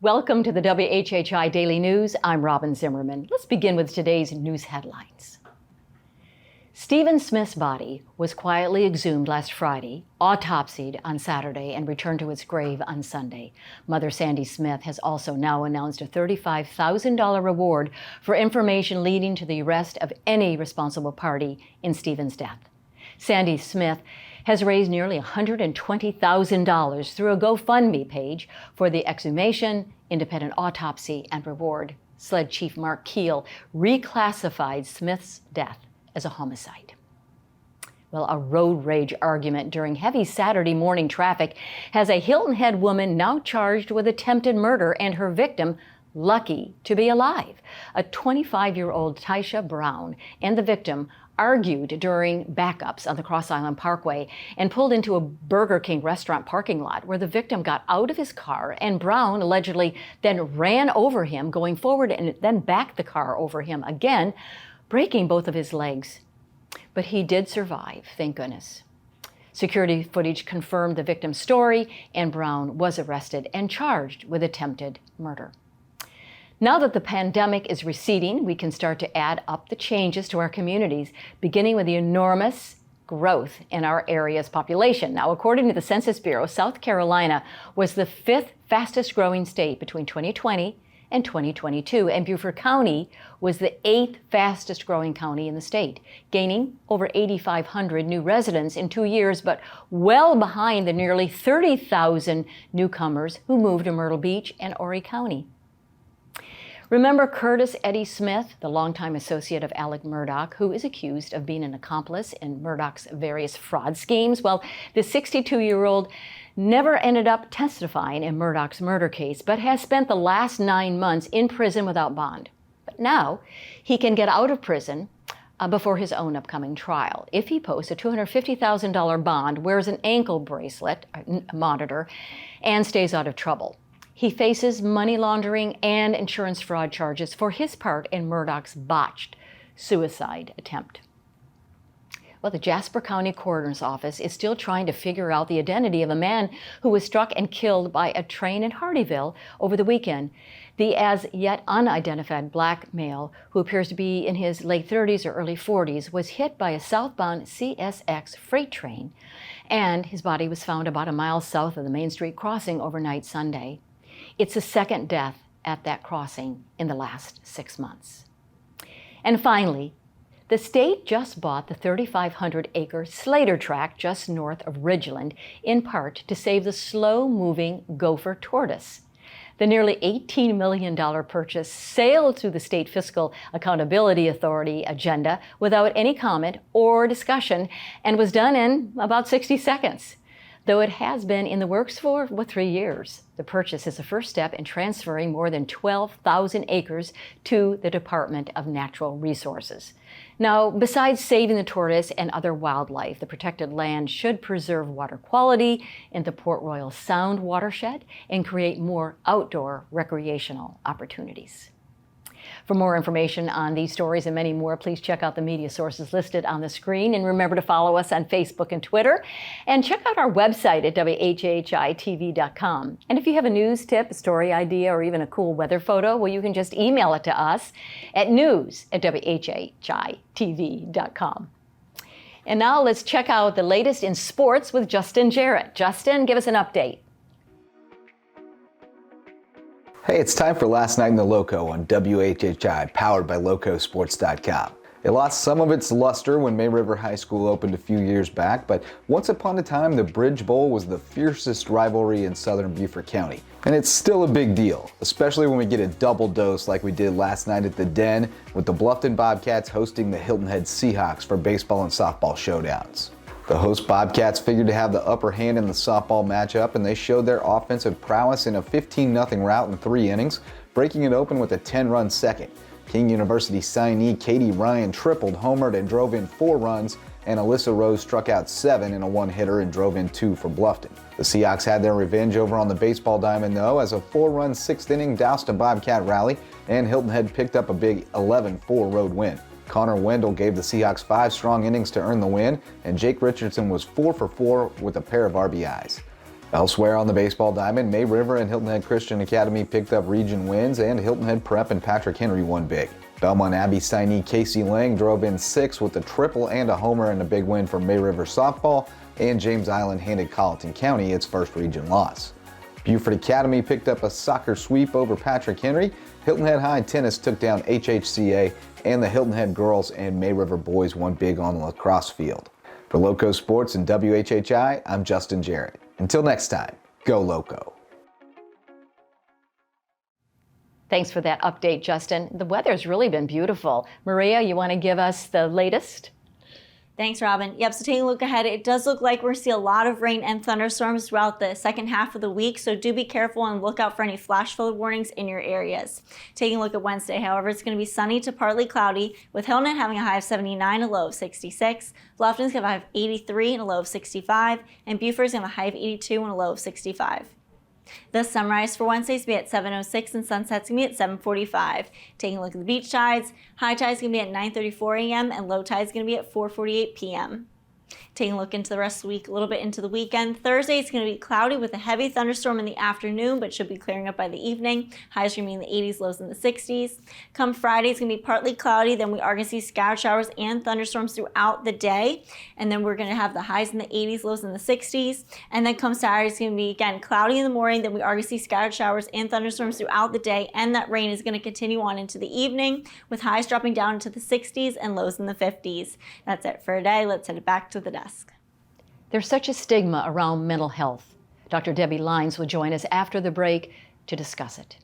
Welcome to the WHHI Daily News. I'm Robyn Zimmerman. Let's begin with today's news headlines. Stephen Smith's body was quietly exhumed last Friday, autopsied on Saturday, and returned to its grave on Sunday. Mother Sandy Smith has also now announced a $35,000 reward for information leading to the arrest of any responsible party in Stephen's death. Sandy Smith has raised nearly $120,000 through a GoFundMe page for the exhumation, independent autopsy, and reward. SLED Chief Mark Keel reclassified Smith's death as a homicide. Well, a road rage argument during heavy Saturday morning traffic has a Hilton Head woman now charged with attempted murder and her victim lucky to be alive. A 25-year-old Tisha Brown and the victim argued during backups on the Cross Island Parkway and pulled into a Burger King restaurant parking lot where the victim got out of his car and Brown allegedly then ran over him going forward and then backed the car over him again, breaking both of his legs. But he did survive, thank goodness. Security footage confirmed the victim's story and Brown was arrested and charged with attempted murder. Now that the pandemic is receding, we can start to add up the changes to our communities, beginning with the enormous growth in our area's population. Now, according to the Census Bureau, South Carolina was the 5th fastest growing state between 2020 and 2022, and Beaufort County was the 8th fastest growing county in the state, gaining over 8,500 new residents in 2 years, but well behind the nearly 30,000 newcomers who moved to Myrtle Beach and Horry County. Remember Curtis Eddie Smith, the longtime associate of Alec Murdaugh, who is accused of being an accomplice in Murdaugh's various fraud schemes? Well, the 62-year-old never ended up testifying in Murdaugh's murder case, but has spent the last 9 months in prison without bond. But now he can get out of prison before his own upcoming trial if he posts a $250,000 bond, wears an ankle bracelet, monitor, and stays out of trouble. He faces money laundering and insurance fraud charges for his part in Murdaugh's botched suicide attempt. Well, the Jasper County Coroner's Office is still trying to figure out the identity of a man who was struck and killed by a train in Hardyville over the weekend. The as yet unidentified black male, who appears to be in his late 30s or early 40s, was hit by a southbound CSX freight train, and his body was found about a mile south of the Main Street crossing overnight Sunday. It's the second death at that crossing in the last 6 months. And finally, the state just bought the 3,500-acre Slater tract just north of Ridgeland, in part to save the slow-moving gopher tortoise. The nearly $18 million purchase sailed through the State Fiscal Accountability Authority agenda without any comment or discussion and was done in about 60 seconds. Though it has been in the works for 3 years. The purchase is the first step in transferring more than 12,000 acres to the Department of Natural Resources. Now, besides saving the tortoise and other wildlife, the protected land should preserve water quality in the Port Royal Sound watershed and create more outdoor recreational opportunities. For more information on these stories and many more, please check out the media sources listed on the screen. And remember to follow us on Facebook and Twitter. And check out our website at WHHITV.com. And if you have a news tip, a story idea, or even a cool weather photo, well, you can just email it to us at news@WHHITV.com. And now let's check out the latest in sports with Justin Jarrett. Justin, give us an update. Hey, it's time for Last Night in the Loco on WHHI, powered by LocoSports.com. It lost some of its luster when May River High School opened a few years back, but once upon a time, the Bridge Bowl was the fiercest rivalry in southern Beaufort County. And it's still a big deal, especially when we get a double dose like we did last night at the Den, with the Bluffton Bobcats hosting the Hilton Head Seahawks for baseball and softball showdowns. The host Bobcats figured to have the upper hand in the softball matchup, and they showed their offensive prowess in a 15-0 rout in 3 innings, breaking it open with a 10-run second. King University signee Katie Ryan tripled, homered, and drove in 4 runs, and Alyssa Rose struck out 7 in a 1-hitter and drove in 2 for Bluffton. The Seahawks had their revenge over on the baseball diamond, though, as a 4-run 6th inning doused a Bobcat rally, and Hilton Head picked up a big 11-4 road win. Connor Wendell gave the Seahawks 5 strong innings to earn the win, and Jake Richardson was 4 for 4 with a pair of RBIs. Elsewhere on the baseball diamond, May River and Hilton Head Christian Academy picked up region wins, and Hilton Head Prep and Patrick Henry won big. Belmont Abbey signee Casey Lang drove in 6 with a triple and a homer in a big win for May River softball, and James Island handed Colleton County its first region loss. Beaufort Academy picked up a soccer sweep over Patrick Henry. Hilton Head High Tennis took down HHCA, and the Hilton Head girls and May River boys won big on the lacrosse field. For Loco Sports and WHHI, I'm Justin Jarrett. Until next time, go Loco. Thanks for that update, Justin. The weather's really been beautiful. Maria, you want to give us the latest? Thanks, Robyn. Yep, so taking a look ahead, it does look like we're seeing a lot of rain and thunderstorms throughout the second half of the week, so do be careful and look out for any flash flood warnings in your areas. Taking a look at Wednesday, however, it's going to be sunny to partly cloudy, with Hilton having a high of 79 and a low of 66, Bluffton's going to have a high of 83 and a low of 65, and Beaufort's going to have a high of 82 and a low of 65. The sunrise for Wednesday is going to be at 7:06 and sunset's going to be at 7:45. Taking a look at the beach tides, high tide is going to be at 9:34 a.m. and low tide is going to be at 4:48 p.m. Taking a look into the rest of the week, a little bit into the weekend. Thursday, it's going to be cloudy with a heavy thunderstorm in the afternoon, but should be clearing up by the evening. Highs remain in the 80s, lows in the 60s. Come Friday, it's going to be partly cloudy. Then we are going to see scattered showers and thunderstorms throughout the day. And then we're going to have the highs in the 80s, lows in the 60s. And then come Saturday, it's going to be, again, cloudy in the morning. Then we are going to see scattered showers and thunderstorms throughout the day. And that rain is going to continue on into the evening, with highs dropping down into the 60s and lows in the 50s. That's it for today. Let's head back to the desk. There's such a stigma around mental health. Dr. Debbie Lines will join us after the break to discuss it.